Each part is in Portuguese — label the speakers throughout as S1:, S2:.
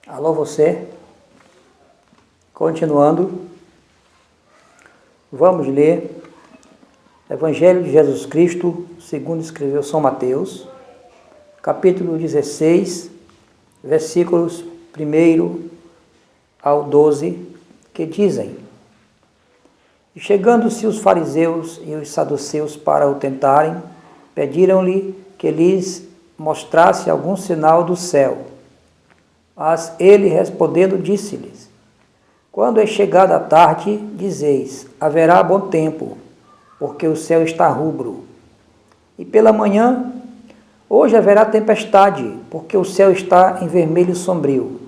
S1: Alô você, continuando, vamos ler Evangelho de Jesus Cristo, segundo escreveu São Mateus, capítulo 16, versículos 1 ao 12, que dizem: E chegando-se os fariseus e os saduceus para o tentarem, pediram-lhe que lhes mostrasse algum sinal do céu. Mas ele, respondendo, disse-lhes: Quando é chegada a tarde, dizeis: haverá bom tempo, porque o céu está rubro. E pela manhã, hoje haverá tempestade, porque o céu está em vermelho sombrio.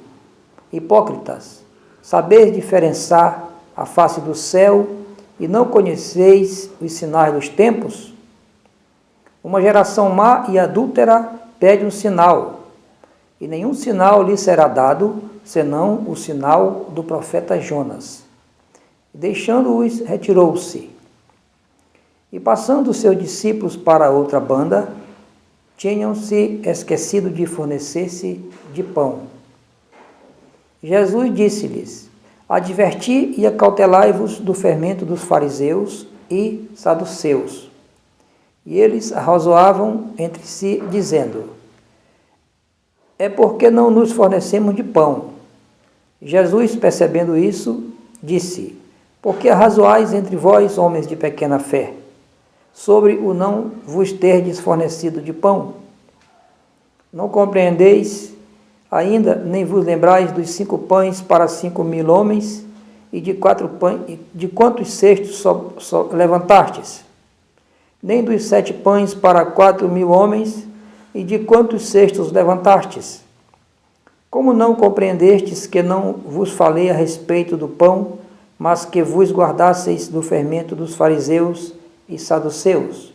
S1: Hipócritas, sabeis diferenciar a face do céu e não conheceis os sinais dos tempos? Uma geração má e adúltera pede um sinal, e nenhum sinal lhe será dado, senão o sinal do profeta Jonas. Deixando-os, retirou-se. E passando seus discípulos para outra banda, tinham-se esquecido de fornecer-se de pão. Jesus disse-lhes: Adverti e acautelai-vos do fermento dos fariseus e saduceus. E eles arrazoavam entre si, dizendo: É porque não nos fornecemos de pão. Jesus, percebendo isso, disse: Por que arrazoais entre vós, homens de pequena fé, sobre o não vos terdes fornecido de pão? Não compreendeis ainda, nem vos lembrais dos 5 pães para 5.000 homens, e de 4 pães, de quantos cestos só levantastes? Nem dos 7 pães para 4.000 homens, e de quantos cestos levantastes? Como não compreendestes que não vos falei a respeito do pão, mas que vos guardasseis do fermento dos fariseus e saduceus?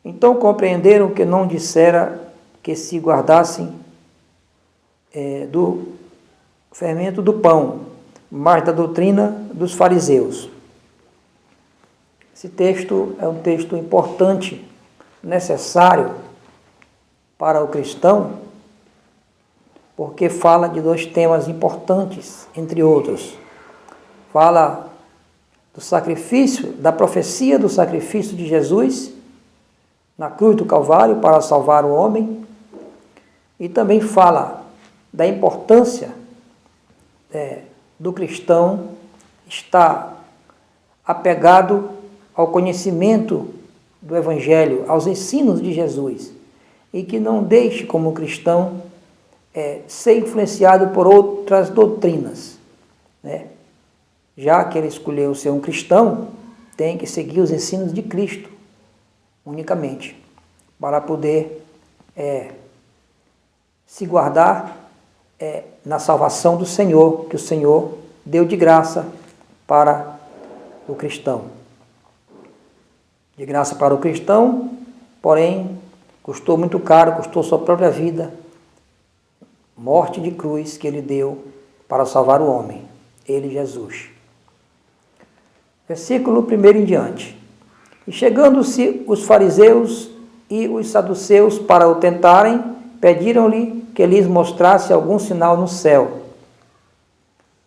S1: Então compreenderam que não dissera que se guardassem do fermento do pão, mas da doutrina dos fariseus. Esse texto é um texto importante, necessário para o cristão, porque fala de 2 temas importantes, entre outros. Fala do sacrifício, da profecia do sacrifício de Jesus na cruz do Calvário para salvar o homem, e também fala da importância do cristão estar apegado ao conhecimento do Evangelho, aos ensinos de Jesus, e que não deixe, como cristão, ser influenciado por outras doutrinas, né? Já que ele escolheu ser um cristão, tem que seguir os ensinos de Cristo, unicamente, para poder se guardar na salvação do Senhor, que o Senhor deu de graça para o cristão. De graça para o cristão, porém, custou muito caro, custou sua própria vida, morte de cruz que ele deu para salvar o homem, ele, Jesus. Versículo 1 em diante. E chegando-se os fariseus e os saduceus para o tentarem, pediram-lhe que lhes mostrasse algum sinal no céu.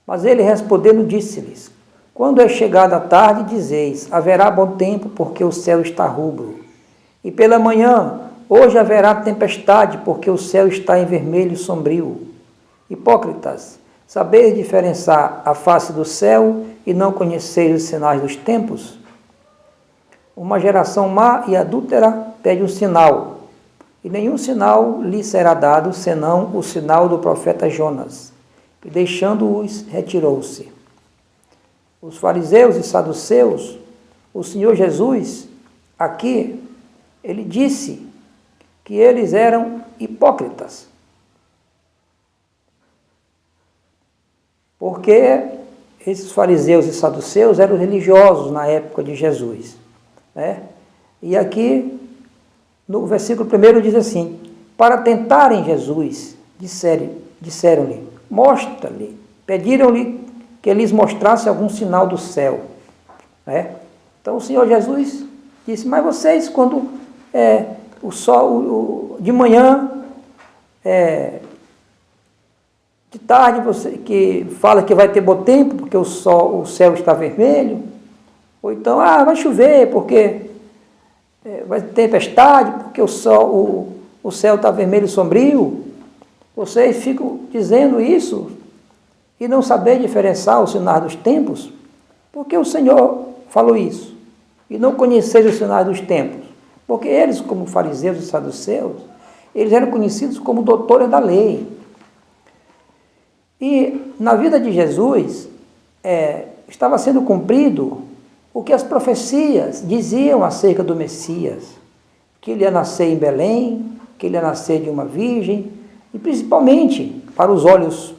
S1: Mas ele, respondendo, disse-lhes: Quando é chegada a tarde, dizeis: haverá bom tempo, porque o céu está rubro. E pela manhã, hoje haverá tempestade, porque o céu está em vermelho sombrio. Hipócritas, sabeis diferenciar a face do céu e não conheceis os sinais dos tempos? Uma geração má e adúltera pede um sinal, e nenhum sinal lhe será dado, senão o sinal do profeta Jonas. E deixando-os, retirou-se. Os fariseus e saduceus, o Senhor Jesus, aqui, ele disse que eles eram hipócritas. Porque esses fariseus e saduceus eram religiosos na época de Jesus, né? E aqui, no versículo 1 diz assim: para tentarem Jesus, disseram-lhe, mostra-lhe, pediram-lhe que lhes mostrasse algum sinal do céu, né? Então o Senhor Jesus disse: mas vocês, quando o sol de manhã De tarde você que fala que vai ter bom tempo porque o céu está vermelho, ou então vai chover porque vai ter tempestade porque o céu está vermelho e sombrio. Vocês ficam dizendo isso e não saber diferenciar os sinais dos tempos, porque o Senhor falou isso, e não conheceis os sinais dos tempos, porque eles, como fariseus e saduceus, eles eram conhecidos como doutores da lei. E na vida de Jesus, estava sendo cumprido o que as profecias diziam acerca do Messias, que ele ia nascer em Belém, que ele ia nascer de uma virgem, e principalmente para os olhos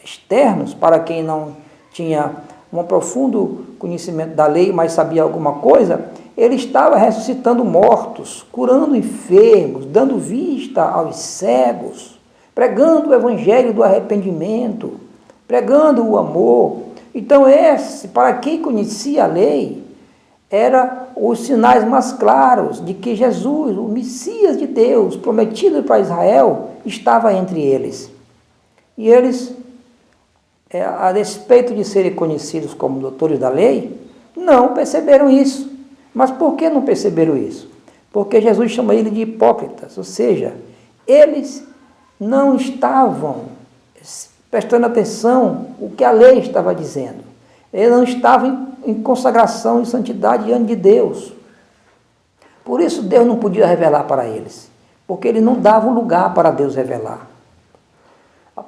S1: externos, para quem não tinha um profundo conhecimento da lei, mas sabia alguma coisa, ele estava ressuscitando mortos, curando enfermos, dando vista aos cegos, pregando o evangelho do arrependimento, pregando o amor. Então para quem conhecia a lei, eram os sinais mais claros de que Jesus, o Messias de Deus, prometido para Israel, estava entre eles. E eles, a despeito de serem conhecidos como doutores da lei, não perceberam isso. Mas por que não perceberam isso? Porque Jesus chama eles de hipócritas, ou seja, eles não estavam prestando atenção o que a lei estava dizendo. Eles não estavam em consagração e santidade diante de Deus. Por isso Deus não podia revelar para eles, porque ele não dava um lugar para Deus revelar.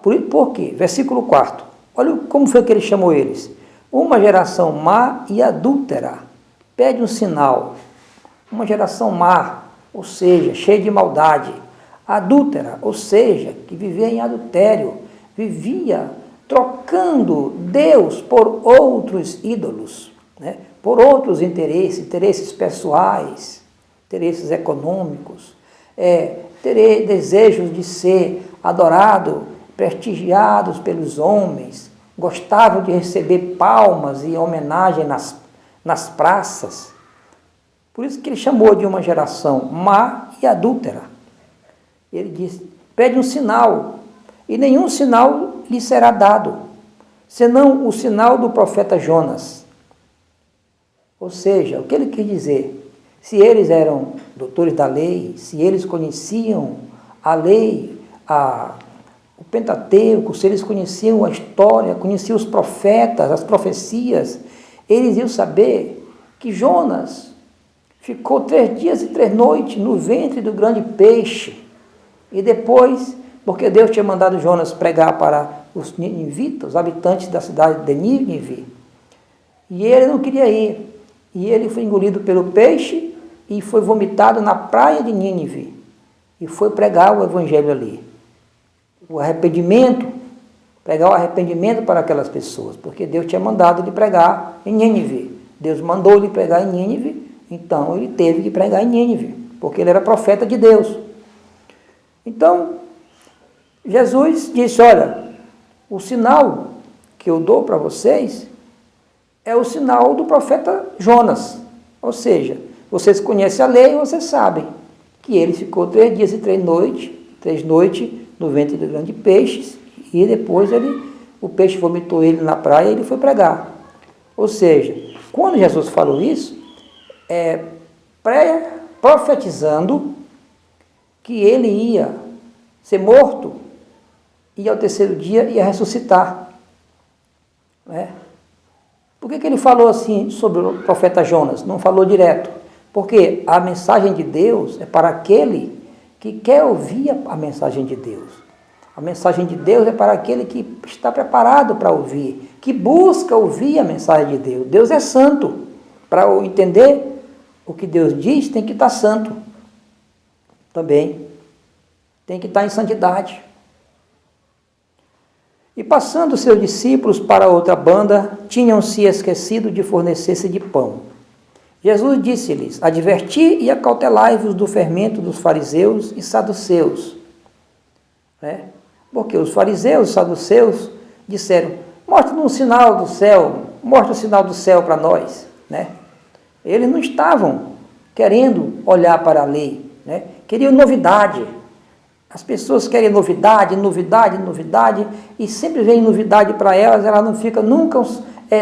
S1: Por quê? Versículo 4. Olha como foi que ele chamou eles. Uma geração má e adúltera pede um sinal. Uma geração má, ou seja, cheia de maldade. Adúltera, ou seja, que vivia em adultério, vivia trocando Deus por outros ídolos, né? Por outros interesses pessoais, interesses econômicos, desejos de ser adorado, prestigiados pelos homens, gostavam de receber palmas e homenagem nas praças. Por isso que ele chamou de uma geração má e adúltera. Ele diz, pede um sinal, e nenhum sinal lhe será dado, senão o sinal do profeta Jonas. Ou seja, o que ele quer dizer? Se eles eram doutores da lei, se eles conheciam a lei, o Pentateuco, se eles conheciam a história, conheciam os profetas, as profecias, eles iam saber que Jonas ficou 3 dias e 3 noites no ventre do grande peixe, e depois, porque Deus tinha mandado Jonas pregar para os ninivitas, os habitantes da cidade de Nínive, e ele não queria ir, e ele foi engolido pelo peixe e foi vomitado na praia de Nínive, e foi pregar o evangelho ali, o arrependimento, pregar o arrependimento para aquelas pessoas, porque Deus tinha mandado ele pregar em Nínive, Deus mandou ele pregar em Nínive, então ele teve que pregar em Nínive, porque ele era profeta de Deus. Então, Jesus disse, olha, o sinal que eu dou para vocês é o sinal do profeta Jonas. Ou seja, vocês conhecem a lei e vocês sabem que ele ficou 3 dias e 3 noites no ventre do grande peixe, e depois o peixe vomitou ele na praia e ele foi pregar. Ou seja, quando Jesus falou isso, profetizando que ele ia ser morto e ao 3º dia ia ressuscitar. Por que ele falou assim sobre o profeta Jonas? Não falou direto. Porque a mensagem de Deus é para aquele que quer ouvir a mensagem de Deus. A mensagem de Deus é para aquele que está preparado para ouvir, que busca ouvir a mensagem de Deus. Deus é santo. Para entender o que Deus diz, tem que estar santo. Também tem que estar em santidade. E passando seus discípulos para outra banda, tinham-se esquecido de fornecer-se de pão. Jesus disse-lhes, adverti e acautelai-vos do fermento dos fariseus e saduceus. Porque os fariseus e saduceus disseram, mostra-nos um sinal do céu, mostra o sinal do céu para nós. Eles não estavam querendo olhar para a lei, queriam novidade. As pessoas querem novidade, novidade, novidade, e sempre vem novidade para elas, ela não fica nunca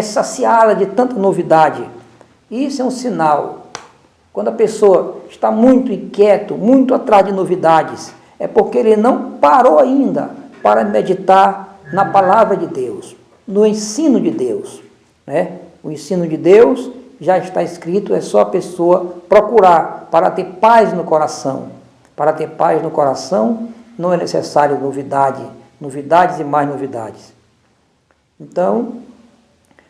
S1: saciada de tanta novidade. Isso é um sinal. Quando a pessoa está muito inquieto, muito atrás de novidades, é porque ele não parou ainda para meditar na palavra de Deus, no ensino de Deus, né? O ensino de Deus já está escrito, é só a pessoa procurar para ter paz no coração. Para ter paz no coração não é necessário novidade, novidades e mais novidades. Então,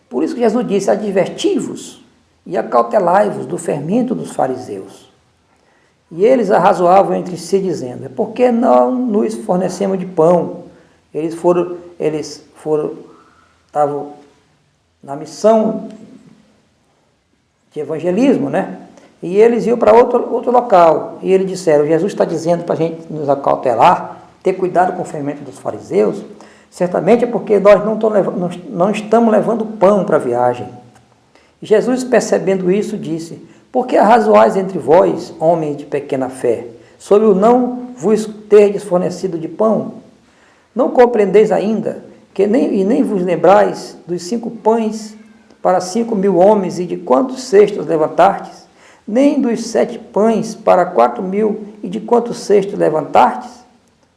S1: por isso que Jesus disse, adverti-vos e acautelai-vos do fermento dos fariseus. E eles arrazoavam entre si, dizendo, é porque não nos fornecemos de pão. Eles estavam na missão de evangelismo, né? E eles iam para outro local. E eles disseram, Jesus está dizendo para a gente nos acautelar, ter cuidado com o fermento dos fariseus, certamente é porque nós não estamos levando pão para a viagem. E Jesus, percebendo isso, disse, por que arrazoais entre vós, homens de pequena fé, sobre o não vos terdes fornecido de pão? Não compreendeis ainda, e nem vos lembrais dos 5 pães para 5.000 homens, e de quantos cestos levantastes? Nem dos 7 pães para 4.000, e de quantos cestos levantastes?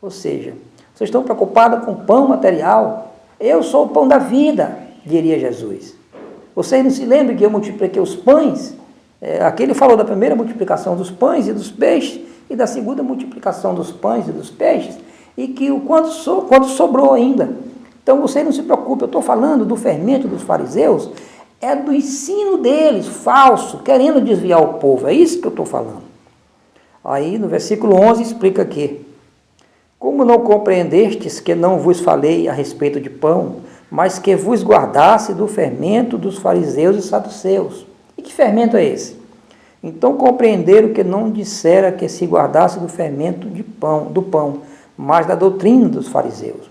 S1: Ou seja, vocês estão preocupados com pão material? Eu sou o pão da vida, diria Jesus. Vocês não se lembram que eu multipliquei os pães? Aqui ele falou da primeira multiplicação dos pães e dos peixes, e da segunda multiplicação dos pães e dos peixes, e que quanto sobrou ainda. Então vocês não se preocupem, eu estou falando do fermento dos fariseus, é do ensino deles, falso, querendo desviar o povo, é isso que eu estou falando. Aí no versículo 11 explica aqui, como não compreendestes que não vos falei a respeito de pão, mas que vos guardasse do fermento dos fariseus e saduceus. E que fermento é esse? Então compreenderam que não dissera que se guardasse do fermento do pão, mas da doutrina dos fariseus.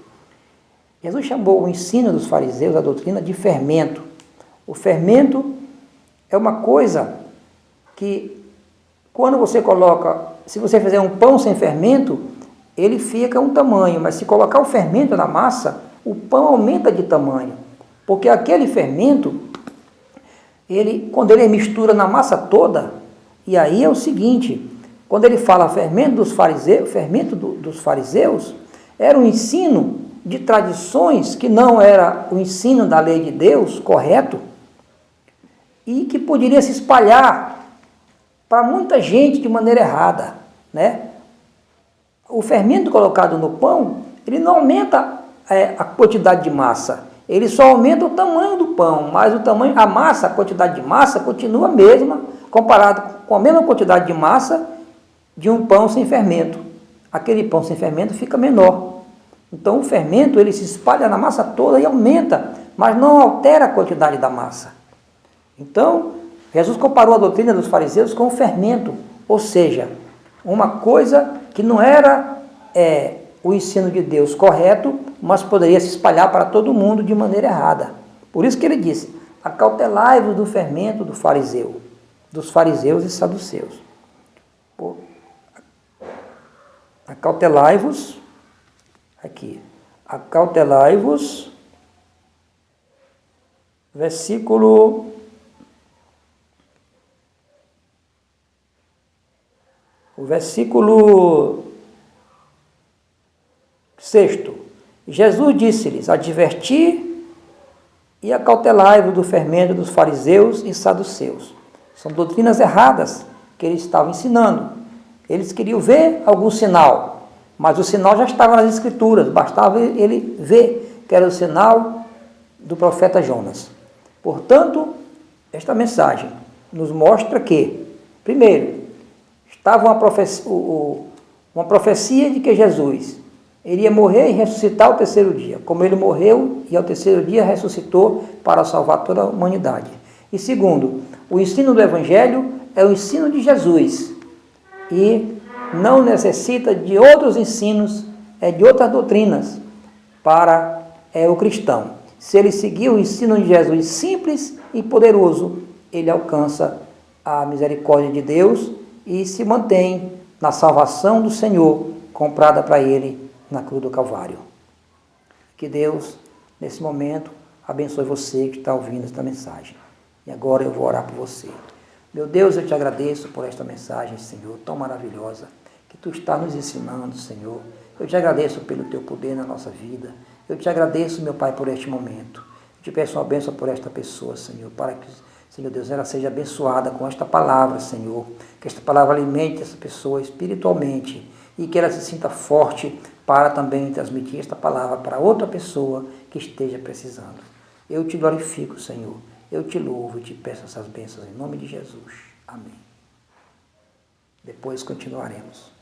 S1: Jesus chamou o ensino dos fariseus, a doutrina, de fermento. O fermento é uma coisa que, quando você coloca, se você fizer um pão sem fermento, ele fica um tamanho, mas se colocar o fermento na massa, o pão aumenta de tamanho, porque aquele fermento, quando ele mistura na massa toda, e aí é o seguinte, quando ele fala fermento dos fariseus, era um ensino de tradições que não era o ensino da lei de Deus correto, e que poderia se espalhar para muita gente de maneira errada, né? O fermento colocado no pão, ele não aumenta a quantidade de massa, ele só aumenta o tamanho do pão, mas a massa, a quantidade de massa continua a mesma, comparado com a mesma quantidade de massa de um pão sem fermento. Aquele pão sem fermento fica menor. Então o fermento ele se espalha na massa toda e aumenta, mas não altera a quantidade da massa. Então, Jesus comparou a doutrina dos fariseus com o fermento, ou seja, uma coisa que não era o ensino de Deus correto, mas poderia se espalhar para todo mundo de maneira errada. Por isso que ele disse, acautelai-vos do fermento dos fariseus e saduceus. Acautelai-vos, aqui, acautelai-vos, o versículo 6. Jesus disse-lhes, adverti e acautelai-vos do fermento dos fariseus e saduceus. São doutrinas erradas que eles estavam ensinando. Eles queriam ver algum sinal, mas o sinal já estava nas Escrituras, bastava ele ver que era o sinal do profeta Jonas. Portanto, esta mensagem nos mostra que, primeiro, estava uma profecia de que Jesus iria morrer e ressuscitar ao terceiro dia, como ele morreu e ao terceiro dia ressuscitou para salvar toda a humanidade. E segundo, o ensino do Evangelho é o ensino de Jesus e não necessita de outros ensinos, de outras doutrinas para o cristão. Se ele seguir o ensino de Jesus simples e poderoso, ele alcança a misericórdia de Deus e se mantém na salvação do Senhor comprada para Ele na cruz do Calvário. Que Deus, nesse momento, abençoe você que está ouvindo esta mensagem. E agora eu vou orar por você. Meu Deus, eu te agradeço por esta mensagem, Senhor, tão maravilhosa, que Tu está nos ensinando, Senhor. Eu te agradeço pelo Teu poder na nossa vida. Eu te agradeço, meu Pai, por este momento. Eu te peço uma bênção por esta pessoa, Senhor, para que, Senhor Deus, ela seja abençoada com esta palavra, Senhor. Que esta palavra alimente essa pessoa espiritualmente e que ela se sinta forte para também transmitir esta palavra para outra pessoa que esteja precisando. Eu te glorifico, Senhor. Eu te louvo e te peço essas bênçãos em nome de Jesus. Amém. Depois continuaremos.